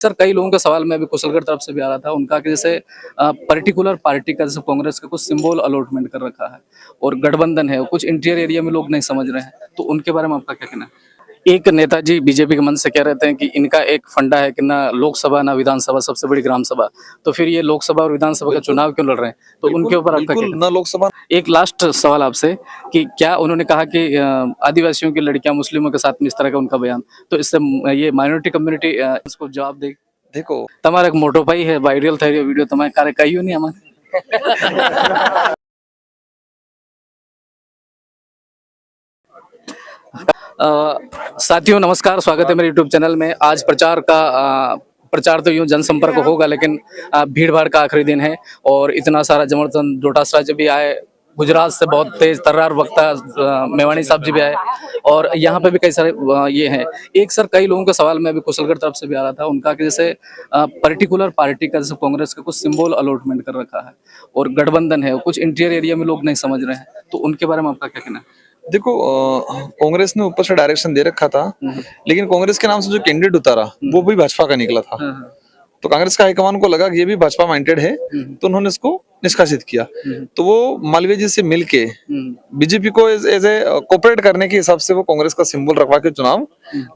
Sir कई लोगों का सवाल मैं अभी कुशलगढ़ तरफ से भी आ रहा था उनका कि जैसे पर्टिकुलर पार्टी का जैसे कांग्रेस का कुछ सिंबल अलॉटमेंट कर रखा है और गठबंधन है कुछ इंटीरियर एरिया में लोग नहीं समझ रहे हैं तो उनके बारे में आपका क्या कहना है। एक नेताजी बीजेपी के मन से कह रहे थे कि इनका एक फंडा है कि ना लोकसभा ना विधानसभा सबसे बड़ी ग्राम सभा, तो फिर ये लोकसभा और विधानसभा का चुनाव क्यों लड़ रहे हैं, तो उनके ऊपर आपका क्या ना लोकसभा। एक लास्ट सवाल आपसे कि क्या उन्होंने कहा कि आदिवासियों की लड़कियां मुस्लिमों के साथ में इस तरह का उनका बयान, तो इससे ये माइनॉरिटी कम्युनिटी इसको जवाब दे देखो તમારે એક મોટો ભાઈ है वायरल થઈ રહ્યો વિડિયો તમે કારે કહ્યું નહીં આમાં साथियों नमस्कार, स्वागत है मेरे यूट्यूब चैनल में। आज प्रचार तो यूं जनसंपर्क होगा लेकिन भीड़ भाड़ का आखिरी दिन है और इतना सारा जमर्थन डोटासरा जब भी आए, गुजरात से बहुत तेज तर्रार वक्ता मेवानी साहब जी भी आए और यहाँ पे भी कई सारे ये हैं। एक सर कई लोगों का सवाल मैं अभी कुशलगढ़ तरफ से भी आ रहा था उनका कि जैसे पर्टिकुलर पार्टी का जैसे कांग्रेस का कुछ सिंबल अलॉटमेंट कर रखा है और गठबंधन है कुछ इंटीरियर एरिया में लोग नहीं समझ रहे हैं, तो उनके बारे में आपका क्या कहना है। देखो कांग्रेस ने ऊपर से डायरेक्शन दे रखा था, लेकिन कांग्रेस के नाम से जो कैंडिडेट उतारा वो भी भाजपा का निकला था। तो कांग्रेस का हाईकमान को लगा कि ये भी भाजपा माइंडेड है, तो उन्होंने इसको निष्कासित किया। तो वो मालवीय जी से मिलके बीजेपी को एज ए कोऑपरेट करने के हिसाब से वो कांग्रेस का सिंबल रखवा के चुनाव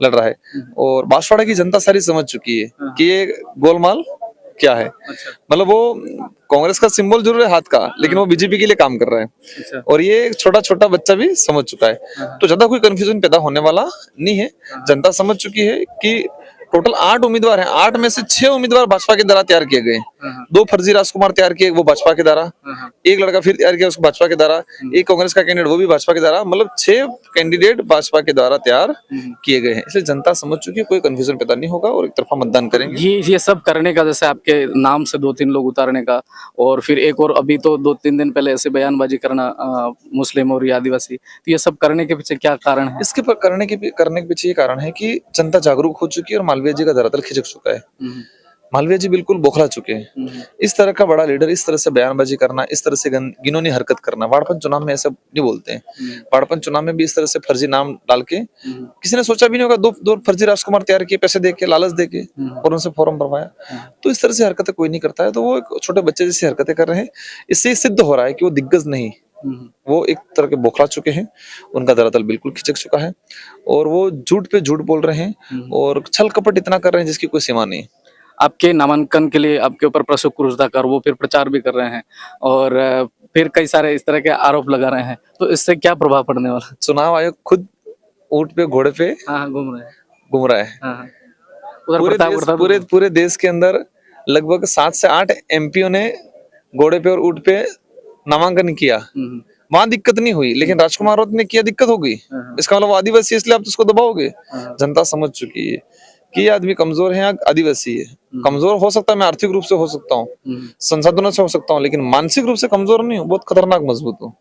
लड़ रहा है। और बांसवाड़ा की जनता सारी समझ चुकी है कि ये गोलमाल क्या है। मतलब वो कांग्रेस का सिंबल जरूर है हाथ का, लेकिन वो बीजेपी के लिए काम कर रहा है और ये छोटा छोटा बच्चा भी समझ चुका है। तो ज्यादा कोई कंफ्यूजन पैदा होने वाला नहीं है। जनता समझ चुकी है कि टोटल 8 उम्मीदवार हैं, 8 में से 6 उम्मीदवार भाजपा के द्वारा तैयार किए गए। 2 फर्जी राजकुमार तैयार किए, वो भाजपा के द्वारा। एक लड़का फिर तैयार किया, उसको भाजपा के द्वारा। एक कांग्रेस का कैंडिडेट, वो भी भाजपा के द्वारा। मतलब 6 कैंडिडेट भाजपा के द्वारा तैयार किए गए हैं। इसलिए जनता समझ चुकी है, कोई कंफ्यूजन पैदा नहीं होगा और एक तरफा मतदान करेंगे। ये सब करने का, जैसे आपके नाम से 2-3 लोग उतारने का और फिर एक और अभी तो 2-3 दिन पहले ऐसे बयानबाजी करना मुस्लिम और आदिवासी, तो ये सब करने के पीछे क्या कारण है। इसके करने के पीछे ये कारण है कि जनता जागरूक हो चुकी है और मालवीय जी का धरातल खिसक चुका है। मालवीय जी बिल्कुल बौखला चुके हैं। इस तरह का बड़ा लीडर इस तरह से बयानबाजी करना, इस तरह से घिनौनी हरकत करना, वाड़पन चुनाव में ऐसा नहीं बोलते हैं। वाड़पन चुनाव में भी इस तरह से फर्जी नाम डाल के किसी ने सोचा भी नहीं होगा। दो फर्जी राजकुमार तैयार किए, पैसे दे के, लालच दे के, और उनसे फॉर्म भरवाया। तो इस तरह से हरकतें कोई नहीं करता है। तो वो एक छोटे बच्चे जैसी हरकतें कर रहे हैं। इससे सिद्ध हो रहा है कि वो दिग्गज नहीं, वो एक तरह के बौखला चुके हैं। उनका धरातल बिल्कुल खिसक चुका है और वो झूठ पे झूठ बोल रहे हैं और छल कपट इतना कर रहे हैं जिसकी कोई सीमा नहीं। आपके नामांकन के लिए आपके ऊपर प्रशुभ क्रूरता कर वो फिर प्रचार भी कर रहे हैं और फिर कई सारे इस तरह के आरोप लगा रहे हैं, तो इससे क्या प्रभाव पड़ने वाला। चुनाव आयोग खुद ऊंट पे घोड़े पे घूम रहा है। पूरे देश के अंदर लगभग 7 से 8 एमपीओ ने घोड़े पे और ऊंट पे नामांकन किया। वहां दिक्कत नहीं हुई, लेकिन राजकुमार राउत ने किया, दिक्कत हो गई। इसका मतलब आदिवासी, इसलिए आप तो उसको दबाओगे। जनता समझ चुकी है कि ये आदमी कमजोर है या आदिवासी है। कमजोर हो सकता है, मैं आर्थिक रूप से हो सकता हूँ, संसाधनों से हो सकता हूँ, लेकिन मानसिक रूप से कमजोर नहीं हूँ, बहुत खतरनाक मजबूत हूँ।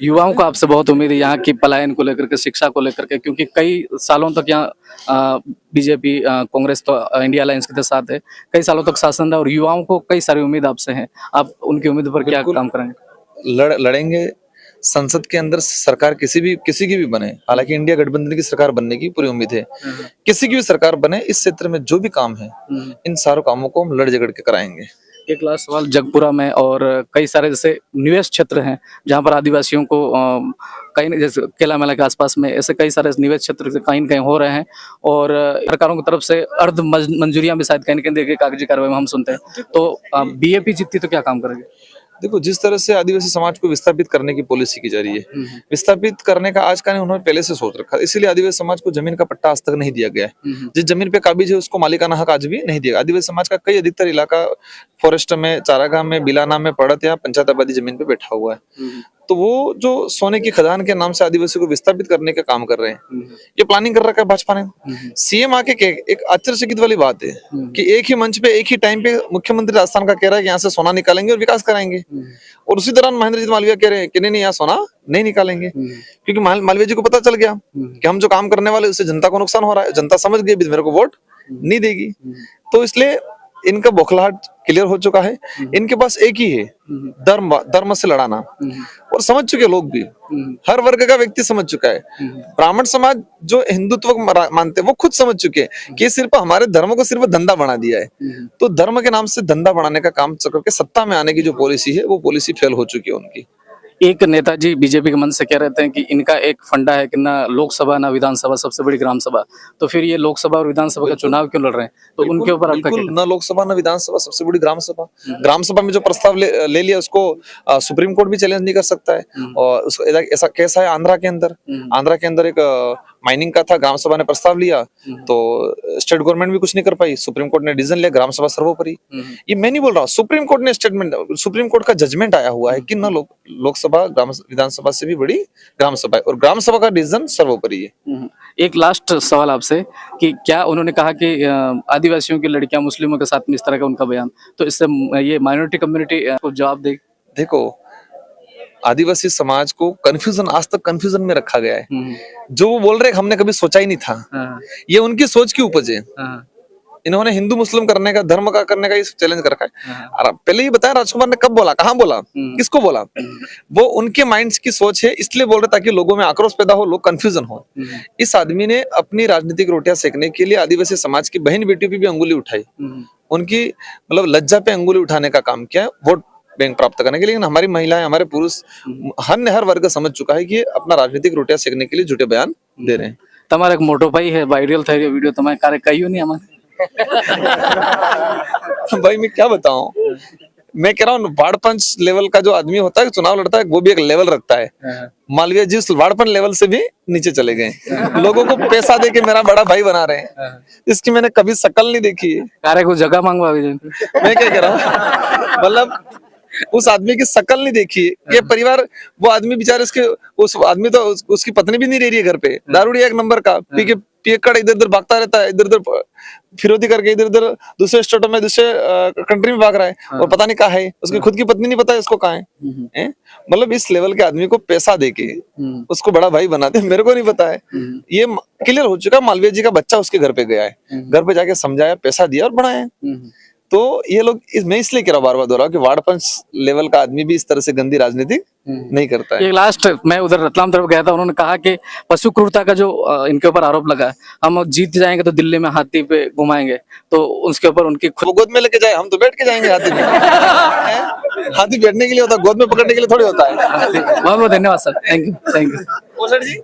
युवाओं को आपसे बहुत उम्मीद है यहाँ की पलायन को लेकर के, शिक्षा को लेकर के, क्योंकि कई सालों तक यहाँ बीजेपी कांग्रेस तो इंडिया अलायंस के साथ है, कई सालों तक शासन रहा और युवाओं को कई सारी उम्मीद आपसे है। आप उनकी उम्मीद पर क्या काम करेंगे। लड़ेंगे। संसद के अंदर सरकार किसी की भी बने, हालांकि इंडिया गठबंधन की सरकार बनने की पूरी उम्मीद है। किसी की भी सरकार बने, इस क्षेत्र में जो भी काम है, इन सारों कामों को हम लड़ झगड़ के कराएंगे। एक लास्ट सवाल, जगपुरा में और कई सारे जैसे निवेश क्षेत्र हैं जहां पर आदिवासियों को कहीं जैसे केला मेला के आसपास में ऐसे कई सारे निवेश क्षेत्र कहीं न कहीं हो रहे हैं और सरकारों की तरफ से अर्ध मंजूरियां भी शायद कहीं न कहीं देके कागजी कार्रवाई में हम सुनते हैं, तो बीएपी जीतती तो क्या काम करेंगे। देखो, जिस तरह से आदिवासी समाज को विस्थापित करने की पॉलिसी की जा रही है, विस्थापित करने का आज का नहीं, उन्होंने पहले से सोच रखा, इसीलिए आदिवासी समाज को जमीन का पट्टा आज तक नहीं दिया गया है। जिस जमीन पे काबिज है उसको मालिकाना हक आज भी नहीं दिया। आदिवासी समाज का कई अधिकतर इलाका फॉरेस्ट में, चारागाह में, बिलाना में, पड़त या पंचायत आबादी जमीन पे बैठा हुआ है। तो वो जो सोने की खदान के नाम से आदिवासी को विस्थापित करने का काम कर रहे हैं, ये प्लानिंग कर रखा है भाजपा ने। सीएम आके एक आश्चर्यचकित वाली बात है कि एक ही मंच पे एक ही टाइम पे मुख्यमंत्री राजस्थान का कह रहा है कि यहाँ से सोना निकालेंगे और विकास कराएंगे, और उसी दौरान महेंद्र मालवीय कह रहे हैं कि नहीं, यहाँ सोना नहीं निकालेंगे, क्योंकि मालवीय जी को पता चल गया कि हम जो काम करने वाले उससे जनता को नुकसान हो रहा है। जनता समझ गई मेरे को वोट नहीं देगी। तो इसलिए इनका बौखलाहट क्लियर हो चुका है। इनके पास एक ही है, धर्म से लड़ाना, और समझ चुके लोग भी, हर वर्ग का व्यक्ति समझ चुका है। ब्राह्मण समाज जो हिंदुत्व को मानते हैं वो खुद समझ चुके हैं कि सिर्फ हमारे धर्म को सिर्फ धंधा बना दिया है। तो धर्म के नाम से धंधा बढ़ाने का काम करके सत्ता में आने की जो पॉलिसी है वो पॉलिसी फेल हो चुकी है उनकी। एक नेताजी बीजेपी के मन से कह रहे थे कि इनका एक फंडा है कि ना लोकसभा ना विधानसभा, सबसे बड़ी ग्राम सभा, तो फिर ये लोकसभा और विधानसभा का चुनाव क्यों लड़ रहे हैं? तो उनके ऊपर आपका क्या बिल्कुल, न लोकसभा न विधानसभा, सबसे बड़ी ग्राम सभा। ग्राम सभा में जो प्रस्ताव ले लिया उसको सुप्रीम कोर्ट भी चैलेंज नहीं कर सकता है। और उसको ऐसा केस है आंध्रा के अंदर एक माइनिंग का था, ग्राम सभा ने प्रस्ताव लिया तो स्टेट गवर्नमेंट भी कुछ नहीं कर पाई, सुप्रीम कोर्ट ने डिसीजन लिया, ग्राम सभा सर्वोपरि। ये मैं नहीं बोल रहा हूँ, सुप्रीम कोर्ट ने सुप्रीम कोर्ट का जजमेंट आया हुआ है कि न लोकसभा विधानसभा से भी बड़ी ग्राम सभा है, और ग्राम सभा का डिसीजन सर्वोपरि है। एक लास्ट सवाल आपसे कि क्या उन्होंने कहा कि आदिवासियों की लड़कियां मुस्लिमों के साथ में, इस तरह का उनका बयान, तो इससे ये माइनॉरिटी कम्युनिटी को जवाब दे? देखो, आदिवासी समाज को कंफ्यूजन, आज तक कंफ्यूजन में रखा गया है। जो वो बोल रहे हैं हमने कभी सोचा ही नहीं था, ये उनकी सोच की उपज है। इन्होंने हिंदू मुस्लिम करने का, धर्म का करने का चैलेंज कर रखा है। और पहले ही बताया राजकुमार ने कब बोला, कहाँ बोला, किसको बोला, वो उनके माइंड्स की सोच है, इसलिए बोल रहे ताकि लोगों में आक्रोश पैदा हो, लोग कंफ्यूजन हो। इस आदमी ने अपनी राजनीतिक रोटियां सेकने के लिए आदिवासी समाज की बहन बेटियों पे भी अंगुली उठाई, उनकी मतलब लज्जा पे अंगुली उठाने का काम किया, वोट बैंक प्राप्त करने के लिए। लेकिन हमारी महिलाएं, हमारे पुरुष, हर वर्ग समझ चुका है कि अपना राजनीतिक रोटियां सेकने के लिए झूठे बयान दे रहे हैं। તમારે એક મોટો ભાઈ है, वायरल થઈ રહ્યો વિડિયો, તમે ક્યારે કહ્યું नहीं हमारे? भाई मैं क्या बताऊं, मैं कह रहा हूँ वाड़पंच लेवल का जो आदमी होता है, चुनाव लड़ता है, वो भी एक लेवल रखता है। मालवीय जी उस वाड़पन लेवल से भी नीचे चले गए, लोगों को पैसा दे के मेरा बड़ा भाई बना रहे हैं। इसकी मैंने कभी शक्ल नहीं देखी है। ક્યારે કોઈ જગા માંગવા આવી જાય? मैं क्या कह रहा हूँ, मतलब उस आदमी की शक्ल नहीं देखी। ये परिवार, वो आदमी बेचारे, उस आदमी तो उसकी पत्नी भी नहीं रह रही है घर पे, दारूडिया एक नंबर का, पियक्कड़ इधर उधर भागता रहता है, इधर उधर फिरौती करके इधर उधर दूसरे स्टेटों में, दूसरे कंट्री में भाग रहा है, और पता नहीं कहाँ है, उसकी खुद की पत्नी नहीं पता है इसको कहाँ है। मतलब इस लेवल के आदमी को पैसा देके उसको बड़ा भाई बनाते, मेरे को नहीं पता है। ये क्लियर हो चुका, मालवीय जी का बच्चा उसके घर पे गया है, घर पे जाके समझाया, पैसा दिया और बढ़ाया। तो ये लोग, मैं इसलिए कह रहा हूँ, बार बार दोहराऊं कि वाड़पंच लेवल का आदमी भी इस तरह से गंदी राजनीति नहीं करता है। एक लास्ट, मैं उधर रतलाम तरफ गया था, उन्होंने कहा कि पशु क्रूरता का जो इनके ऊपर आरोप लगा है, हम जीत जाएंगे तो दिल्ली में हाथी पे घुमाएंगे, तो उसके ऊपर उनकी वो गोद में लेके जाए, हम तो बैठ के जाएंगे हाथी में। हाथी बैठने के लिए होता है, गोद में पकड़ने के लिए थोड़ी होता है। बहुत बहुत धन्यवाद sir, thank you. Sir ji.